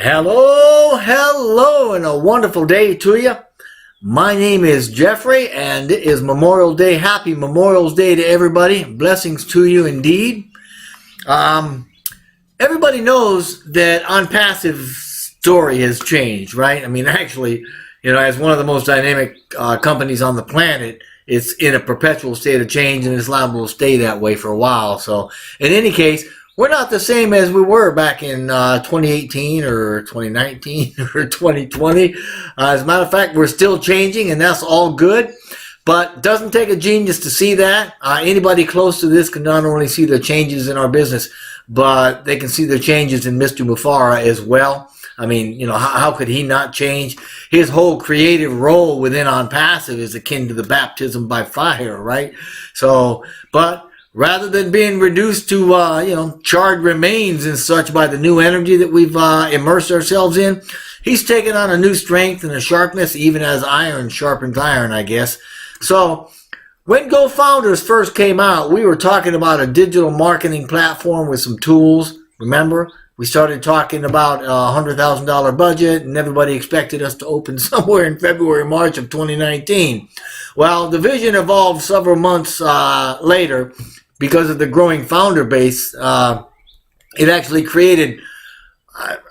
Hello, hello, and a wonderful day to you. My name is Jeffrey, and it is Memorial Day. Happy Memorial Day to everybody. Blessings to you indeed. Um, Everybody knows that OnPassive story has changed, right? I mean, actually, as one of the most dynamic companies on the planet, it's in a perpetual state of change, and it's liable to stay that way for a while. So, in any case, we're not the same as we were back in 2018 or 2019 or 2020. As a matter of fact, we're still changing, and that's all good. But it doesn't take a genius to see that. Anybody close to this can not only see the changes in our business, but they can see the changes in Mr. Mufara as well. I mean, how could he not change? His whole creative role within OnPassive is akin to the baptism by fire, right? So, but rather than being reduced to, charred remains and such by the new energy that we've immersed ourselves in, he's taken on a new strength and a sharpness, even as iron sharpens iron, I guess. So, when GoFounders first came out, we were talking about a digital marketing platform with some tools. Remember, we started talking about a $100,000 budget, and everybody expected us to open somewhere in February, March of 2019. Well, the vision evolved several months later because of the growing founder base. It actually created,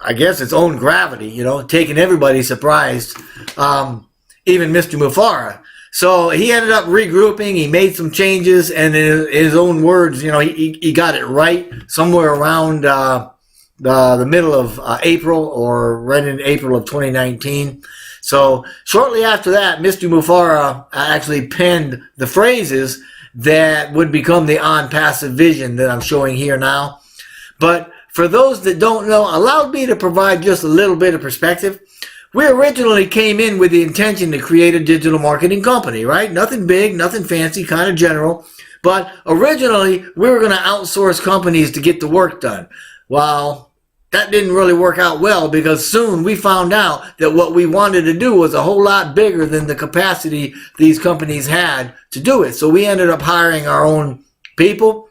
I guess, its own gravity, taking everybody surprised, even Mr. Mufara. So he ended up regrouping. He made some changes, and in his own words, he got it right somewhere around the middle of April, or right in April of 2019. So shortly after that, Mr. Mufara actually penned the phrases that would become the OnPassive vision that I'm showing here now. But for those that don't know, allow me to provide just a little bit of perspective. We originally came in with the intention to create a digital marketing company, right? Nothing big, nothing fancy, kind of general. But originally, we were going to outsource companies to get the work done. Well, that didn't really work out well, because soon we found out that what we wanted to do was a whole lot bigger than the capacity these companies had to do it. So we ended up hiring our own people.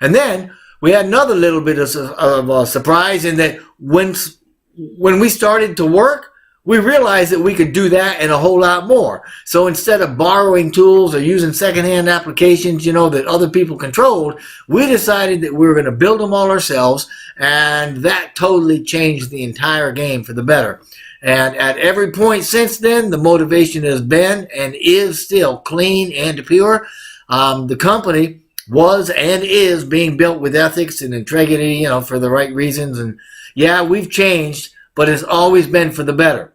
And then we had another little bit of a surprise in that when we started to work, we realized that we could do that and a whole lot more. So instead of borrowing tools or using secondhand applications, that other people controlled, we decided that we were going to build them all ourselves, and that totally changed the entire game for the better. And at every point since then, the motivation has been and is still clean and pure. The company was and is being built with ethics and integrity, for the right reasons. And yeah, we've changed, but it's always been for the better.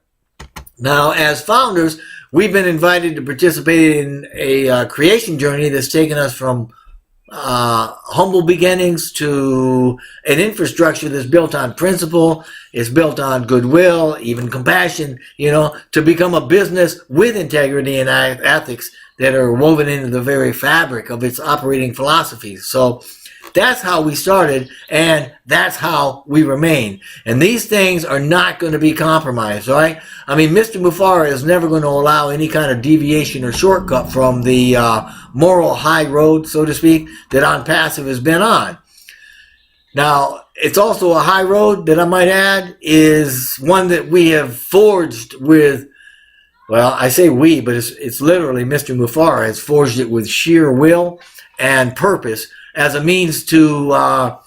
Now, as founders, we've been invited to participate in a creation journey that's taken us from humble beginnings to an infrastructure that's built on principle, it's built on goodwill, even compassion, to become a business with integrity and ethics that are woven into the very fabric of its operating philosophies. So that's how we started, and that's how we remain. And these things are not going to be compromised, right? I mean, Mr. Mufara is never going to allow any kind of deviation or shortcut from the moral high road, so to speak, that OnPassive has been on. Now, it's also a high road that I might add is one that we have forged with, well, I say we, but it's literally Mr. Mufara has forged it with sheer will and purpose, as a means to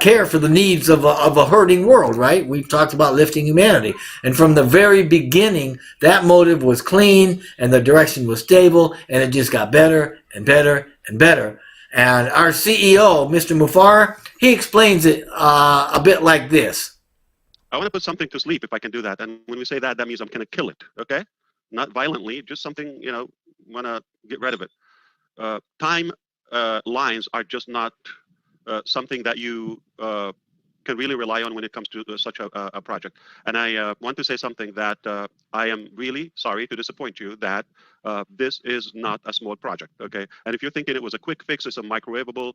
care for the needs of a hurting world, right? We've talked about lifting humanity. And from the very beginning, that motive was clean, and the direction was stable, and it just got better and better and better. And our CEO, Mr. Mufara, he explains it a bit like this. I want to put something to sleep if I can do that. And when we say that, that means I'm going to kill it, okay? Not violently, just something, want to get rid of it. Time lines are just not something that you can really rely on when it comes to such a project. And I want to say something that I am really sorry to disappoint you that this is not a small project, okay? And if you're thinking it was a quick fix, it's a microwavable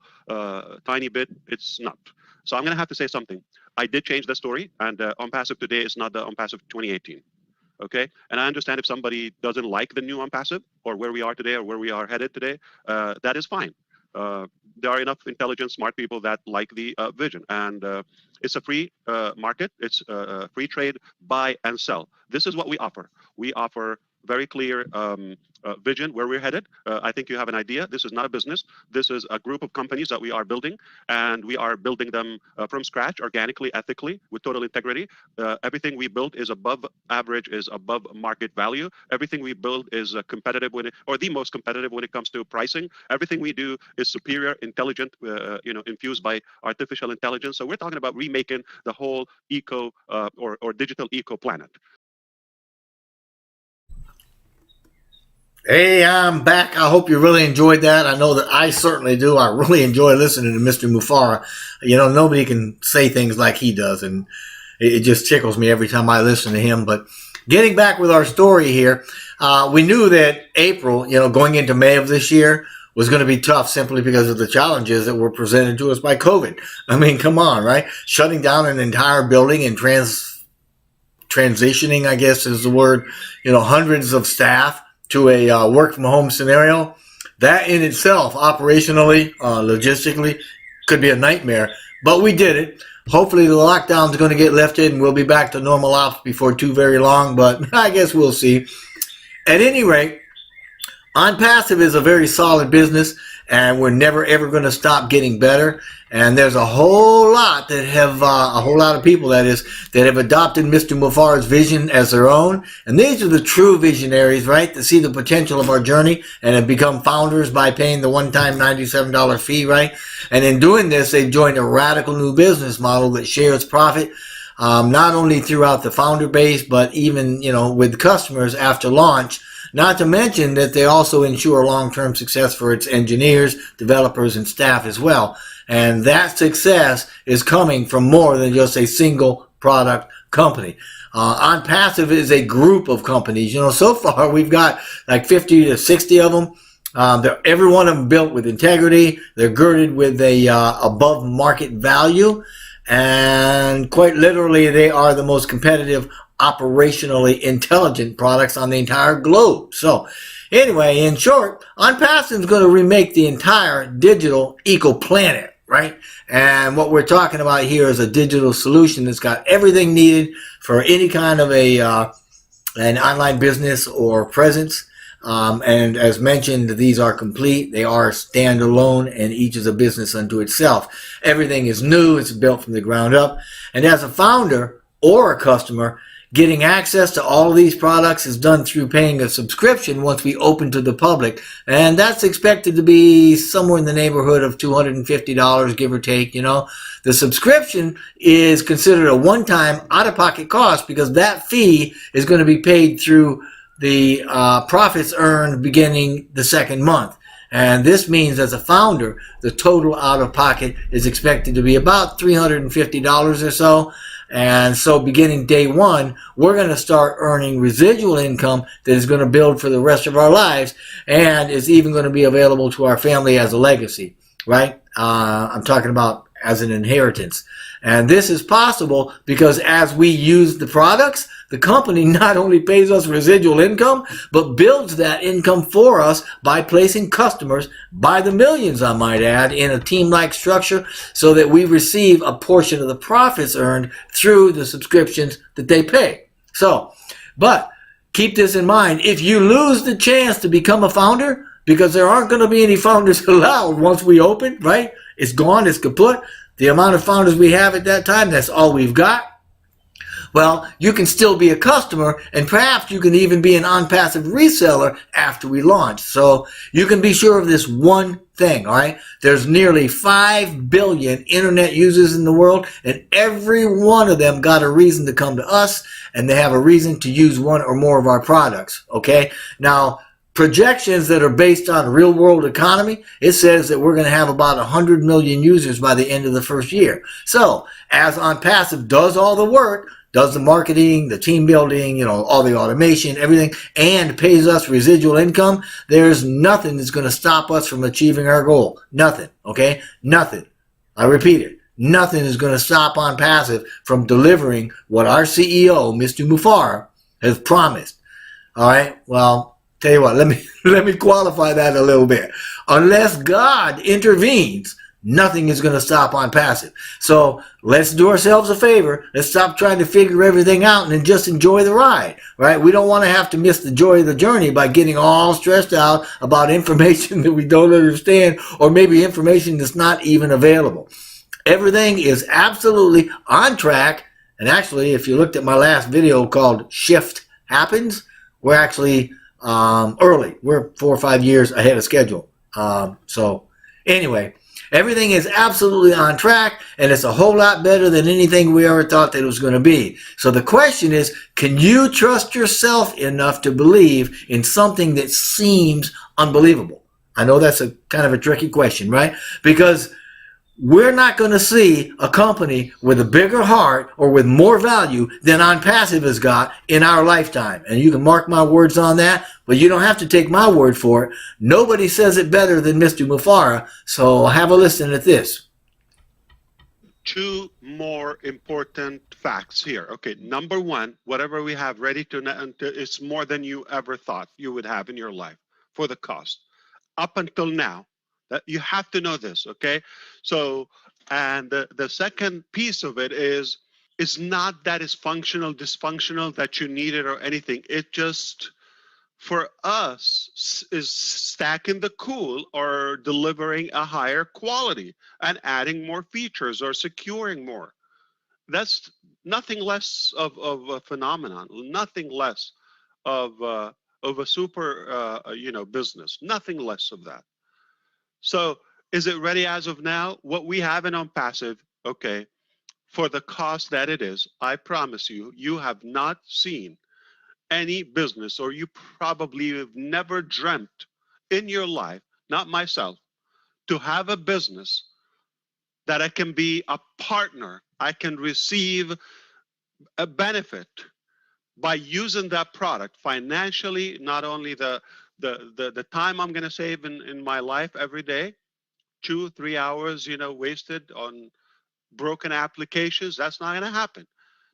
tiny bit, it's not. So I'm going to have to say something. I did change the story, and OnPassive today is not the OnPassive 2018. Okay, and I understand if somebody doesn't like the new OnPassive or where we are today or where we are headed today, that is fine. there are enough intelligent, smart people that like the vision. And it's a free market. It's a free trade, buy and sell. This is what we offer. We offer very clear vision where we're headed. I think you have an idea. This is not a business. This is a group of companies that we are building, and we are building them from scratch, organically, ethically, with total integrity. Everything we build is above average, is above market value. Everything we build is competitive or the most competitive when it comes to pricing. Everything we do is superior, intelligent, infused by artificial intelligence. So we're talking about remaking the whole eco or digital eco planet. Hey, I'm back. I hope you really enjoyed that. I know that I certainly do. I really enjoy listening to Mr. Mufareh. Nobody can say things like he does, and it just tickles me every time I listen to him. But getting back with our story here, we knew that April, going into May of this year, was going to be tough simply because of the challenges that were presented to us by COVID. I mean, come on, right? Shutting down an entire building and transitioning, I guess is the word, hundreds of staff to a work from home scenario. That in itself, operationally, logistically, could be a nightmare. But we did it. Hopefully the lockdown is going to get lifted and we'll be back to normal ops before too very long, but I guess we'll see. At any rate, ONPASSIVE is a very solid business, and we're never ever going to stop getting better. And there's a whole lot of people that have adopted Mr. Mufareh's vision as their own. And these are the true visionaries, right? That see the potential of our journey and have become founders by paying the one-time $97 fee, right? And in doing this, they've joined a radical new business model that shares profit, not only throughout the founder base, but even, with customers after launch. Not to mention that they also ensure long-term success for its engineers, developers, and staff as well. And that success is coming from more than just a single product company. ONPASSIVE is a group of companies. So far we've got like 50 to 60 of them. Every one of them built with integrity. They're girded with a above market value. And quite literally, they are the most competitive, operationally intelligent products on the entire globe. So anyway, in short, ONPASSIVE is going to remake the entire digital eco planet, right? And what we're talking about here is a digital solution that's got everything needed for any kind of an online business or presence. And as mentioned, these are complete. They are standalone, and each is a business unto itself. Everything is new. It's built from the ground up. And as a founder or a customer, getting access to all of these products is done through paying a subscription once we open to the public. And that's expected to be somewhere in the neighborhood of $250, give or take. The subscription is considered a one-time out-of-pocket cost because that fee is going to be paid through the profits earned beginning the second month. And this means as a founder, the total out-of-pocket is expected to be about $350 or so. And so beginning day one, we're going to start earning residual income that is going to build for the rest of our lives and is even going to be available to our family as a legacy, right? I'm talking about as an inheritance. And this is possible because as we use the products, the company not only pays us residual income, but builds that income for us by placing customers by the millions, I might add, in a team-like structure so that we receive a portion of the profits earned through the subscriptions that they pay. But keep this in mind. If you lose the chance to become a founder, because there aren't going to be any founders allowed once we open, right? It's gone, it's kaput. The amount of founders we have at that time, that's all we've got. Well, you can still be a customer, and perhaps you can even be an ONPASSIVE reseller after we launch. So you can be sure of this one thing, all right? There's nearly 5 billion internet users in the world, and every one of them got a reason to come to us, and they have a reason to use one or more of our products, okay? Now, projections that are based on real world economy, it says that we're going to have about 100 million users by the end of the first year. So as ONPASSIVE does all the work, does the marketing, the team building, all the automation, everything, and pays us residual income, there's nothing that's going to stop us from achieving our goal. Nothing, okay? Nothing. I repeat it. Nothing is going to stop ONPASSIVE from delivering what our CEO, Mr. Mufareh, has promised. All right? Well, Tell you what, let me qualify that a little bit. Unless God intervenes, nothing is going to stop ONPASSIVE. So let's do ourselves a favor. Let's stop trying to figure everything out and then just enjoy the ride, right? We don't want to have to miss the joy of the journey by getting all stressed out about information that we don't understand, or maybe information that's not even available. Everything is absolutely on track. And actually, if you looked at my last video called Shift Happens, we're actually early. We're 4 or 5 years ahead of schedule. So anyway, everything is absolutely on track, and it's a whole lot better than anything we ever thought that it was going to be. So the question is, can you trust yourself enough to believe in something that seems unbelievable? I know that's a kind of a tricky question, right? Because we're not going to see a company with a bigger heart or with more value than ONPASSIVE has got in our lifetime. And you can mark my words on that, but you don't have to take my word for it. Nobody says it better than Mr. Mufareh, so have a listen at this. Two more important facts here. Okay, number one, whatever we have ready to, it's more than you ever thought you would have in your life for the cost. Up until now, that you have to know this, okay? So, and the second piece of it is, it's not that it's functional, dysfunctional, that you need it or anything. It just, for us, is stacking the cool or delivering a higher quality and adding more features or securing more. That's nothing less of a phenomenon, nothing less of a super, business, nothing less of that. So is it ready as of now? What we have in ONPASSIVE, okay, for the cost that it is, I promise you, you have not seen any business, or you probably have never dreamt in your life, not myself, to have a business that I can be a partner, I can receive a benefit by using that product financially, not only the time I'm going to save in my life every day, 2-3 hours, wasted on broken applications. That's not going to happen.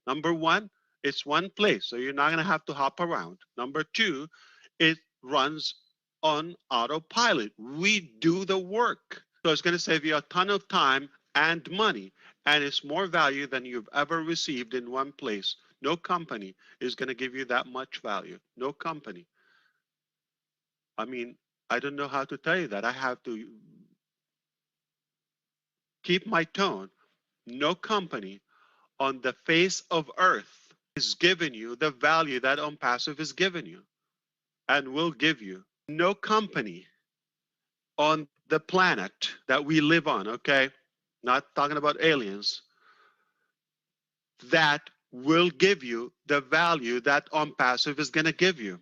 Number one, it's one place, so you're not going to have to hop around. Number two, it runs on autopilot. We do the work. So it's going to save you a ton of time and money, and it's more value than you've ever received in one place. No company is going to give you that much value. No company. I mean, I don't know how to tell you that. I have to keep my tone. No company on the face of earth is giving you the value that ONPASSIVE is giving you and will give you. No company on the planet that we live on, okay? Not talking about aliens, that will give you the value that ONPASSIVE is going to give you.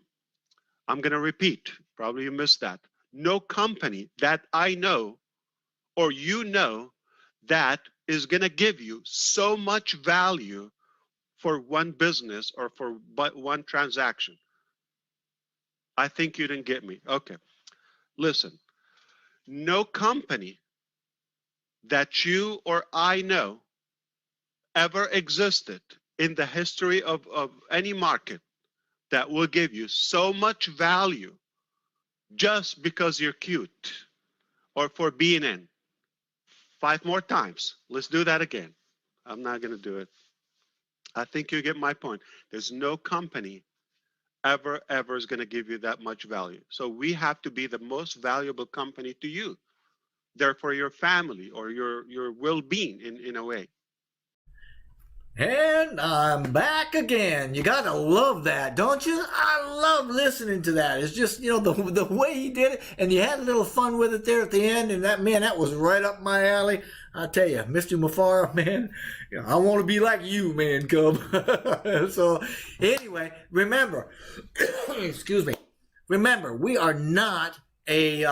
I'm going to repeat, probably you missed that. No company that I know or you know that is going to give you so much value for one business or for one transaction. I think you didn't get me. Okay. Listen, no company that you or I know ever existed in the history of any market that will give you so much value just because you're cute or for being in. 5 more times. Let's do that again. I'm not going to do it. I think you get my point. There's no company ever is going to give you that much value. So we have to be the most valuable company to you. Therefore, your family or your well-being in a way. And I'm back again. You gotta love that, don't you? I love listening to that. It's just, the way he did it, and you had a little fun with it there at the end, and that was right up my alley. I tell you, Mr. Mufareh, man, I want to be like you, man, cub. So, anyway, remember, excuse me, remember, we are not a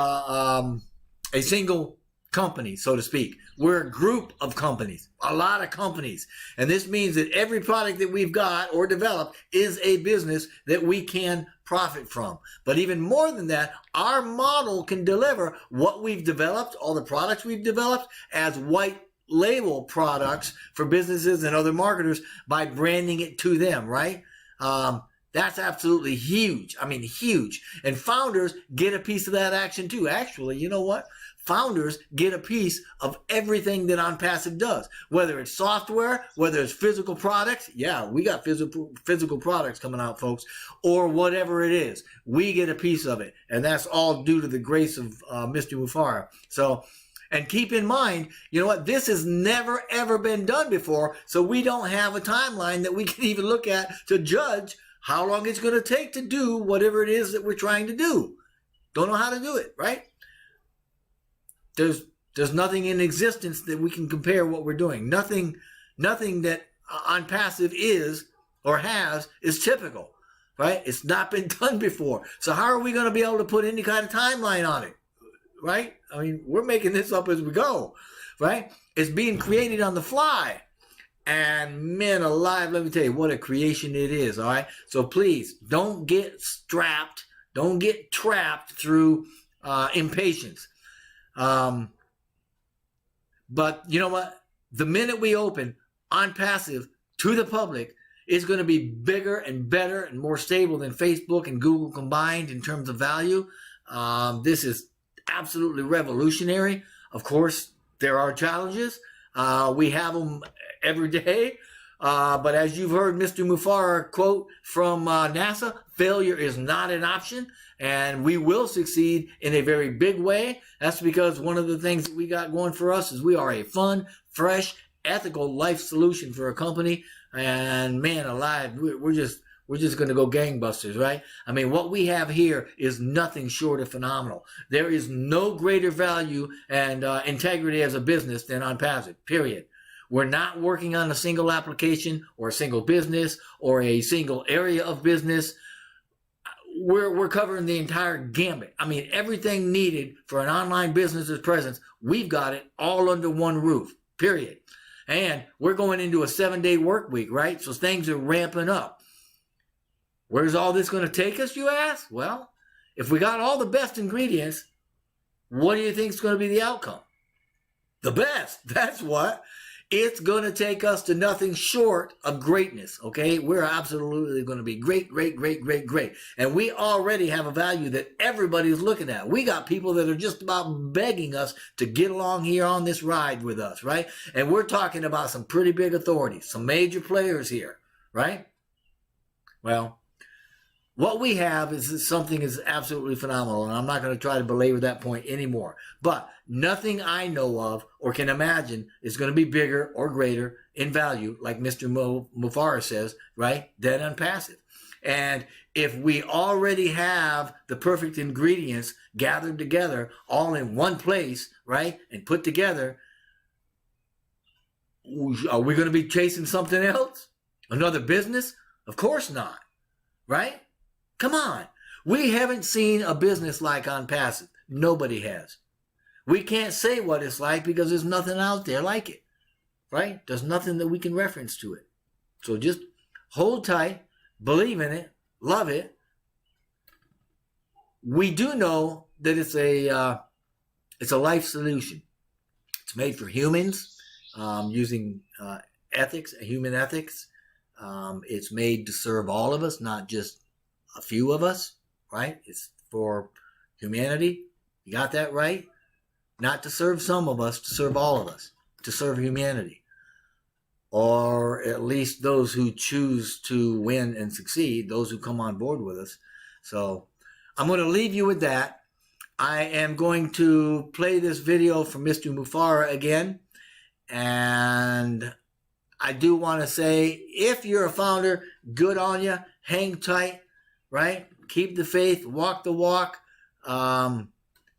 single company, so to speak. We're a group of companies, a lot of companies. And this means that every product that we've got or developed is a business that we can profit from. But even more than that, our model can deliver what we've developed, all the products we've developed, as white label products for businesses and other marketers by branding it to them, right? That's absolutely huge. I mean, huge. And founders get a piece of that action too. Actually, you know what? Founders get a piece of everything that OnPassive does. Whether it's software, whether it's physical products. Yeah, we got physical products coming out, folks. Or whatever it is. We get a piece of it. And that's all due to the grace of Mr. Mufara. So, and keep in mind, you know what? This has never, ever been done before. So we don't have a timeline that we can even look at to judge how long it's going to take to do whatever it is that we're trying to do. Don't know how to do it, right? There's nothing in existence that we can compare what we're doing. Nothing that OnPassive is or has is typical, right? It's not been done before. So how are we going to be able to put any kind of timeline on it, right? I mean, we're making this up as we go, right? It's being created on the fly. And man alive, let me tell you what a creation it is, all right? So please, don't get strapped, don't get trapped through impatience. But you know what? The minute we open OnPassive to the public, it's going to be bigger and better and more stable than Facebook and Google combined in terms of value. This is absolutely revolutionary. Of course, there are challenges. We have them every day. But as you've heard Mr. Mufara quote from NASA, failure is not an option, and we will succeed in a very big way. That's because one of the things that we got going for us is we are a fun, fresh, ethical life solution for a company. And man alive, we're just going to go gangbusters, right? I mean, what we have here is nothing short of phenomenal. There is no greater value and integrity as a business than OnPassive, period. We're not working on a single application or a single business or a single area of business. We're covering the entire gambit. I mean, everything needed for an online business's presence, we've got it all under one roof, period. And we're going into a 7-day work week, right? So things are ramping up. Where's all this going to take us, you ask? Well, if we got all the best ingredients, what do you think is going to be the outcome? The best. That's what. It's going to take us to nothing short of greatness, okay? We're absolutely going to be great. And we already have a value that everybody's looking at. We got people that are just about begging us to get along here on this ride with us, right? And we're talking about some pretty big authorities, some major players here, right? Well, what we have is something is absolutely phenomenal, and I'm not going to try to belabor that point anymore. But nothing I know of or can imagine is going to be bigger or greater in value, like Mr. Mufara says, right, than OnPassive. And if we already have the perfect ingredients gathered together all in one place, right, and put together, are we going to be chasing something else? Another business? Of course not, right? Come on. We haven't seen a business like OnPassive. Nobody has. We can't say what it's like because there's nothing out there like it, right? There's nothing that we can reference to it. So just hold tight, believe in it, love it. We do know that it's a life solution. It's made for humans using ethics, human ethics. It's made to serve all of us, not just a few of us, right? It's for humanity. You got that right? Not to serve some of us, to serve all of us, to serve humanity. Or at least those who choose to win and succeed, those who come on board with us. So I'm going to leave you with that. I am going to play this video from Mr. Mufara again. And I do want to say, if you're a founder, good on you. Hang tight. Right? Keep the faith, walk the walk,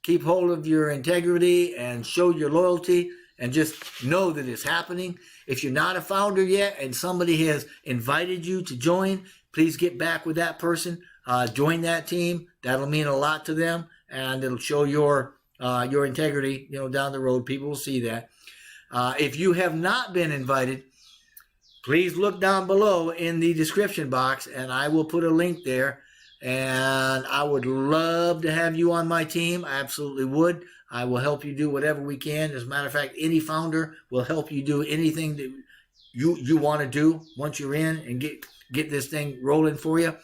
keep hold of your integrity and show your loyalty and just know that it's happening. If you're not a founder yet and somebody has invited you to join, please get back with that person, join that team. That'll mean a lot to them and it'll show your integrity, down the road. People will see that. If you have not been invited, please look down below in the description box and I will put a link there. And I would love to have you on my team. I absolutely would. I will help you do whatever we can. As a matter of fact, any founder will help you do anything that you want to do once you're in and get this thing rolling for you.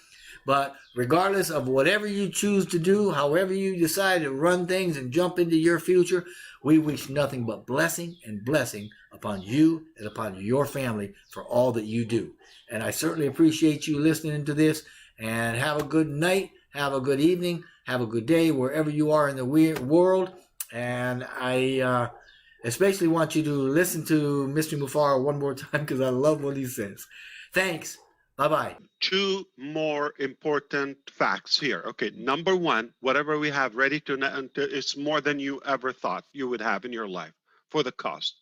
But regardless of whatever you choose to do, however you decide to run things and jump into your future, we wish nothing but blessing and blessing upon you and upon your family for all that you do. And I certainly appreciate you listening to this. And have a good night, have a good evening, have a good day wherever you are in the world. And I especially want you to listen to Mr. Mufara one more time because I love what he says. Thanks. Bye bye. Two more important facts here. Okay, number one, whatever we have ready to, it's more than you ever thought you would have in your life for the cost.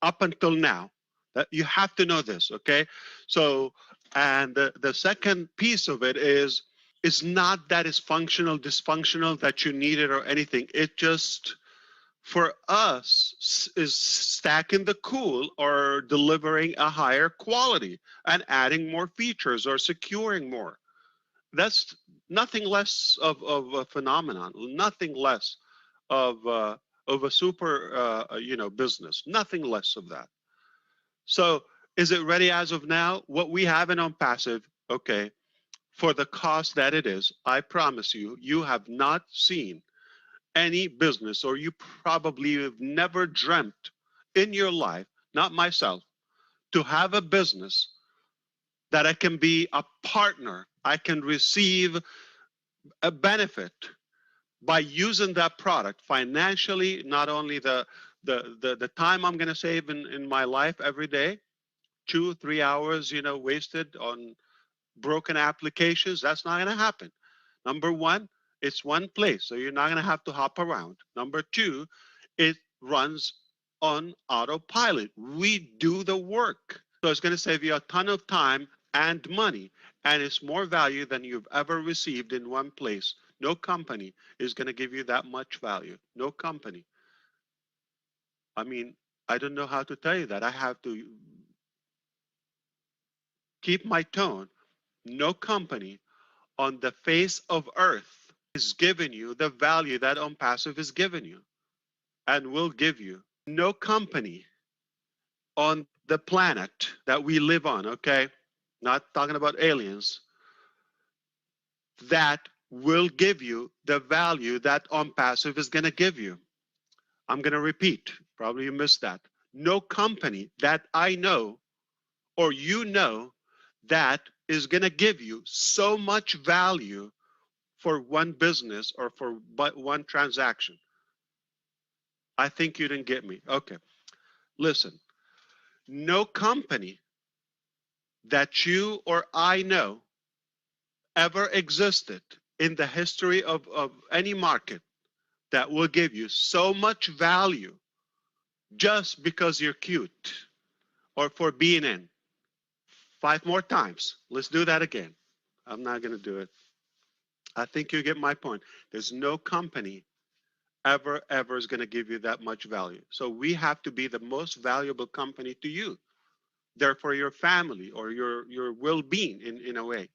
Up until now, that you have to know this, okay? So, and the second piece of it is, it's not that it's functional, dysfunctional, that you need it or anything. It just, for us, is stacking the cool or delivering a higher quality and adding more features or securing more. That's nothing less of a phenomenon, nothing less of a super business, nothing less of that. So is it ready as of now? What we have in OnPassive, okay, for the cost that it is, I promise you, you have not seen any business, or you probably have never dreamt in your life, not myself, to have a business that I can be a partner, I can receive a benefit by using that product financially, not only the time I'm going to save in my life every day, 2 3 hours wasted on broken applications. That's not going to happen. Number one, it's one place, so you're not going to have to hop around. Number two, it runs on autopilot. We do the work. So it's going to save you a ton of time and money, and it's more value than you've ever received in one place. No company is going to give you that much value. No company. I mean, I don't know how to tell you that. I have to keep my tone. No company on the face of earth is giving you the value that OnPassive is giving you and will give you. No company on the planet that we live on, okay? Not talking about aliens, that will give you the value that OnPassive is going to give you. I'm going to repeat, probably you missed that. No company that I know or you know that is going to give you so much value for one business or for but one transaction. I think you didn't get me. Okay. Listen, no company that you or I know ever existed in the history of any market that will give you so much value just because you're cute or for being in. 5 more times. Let's do that again. I'm not going to do it. I think you get my point. There's no company ever is going to give you that much value. So we have to be the most valuable company to you, therefore your family or your well-being in a way.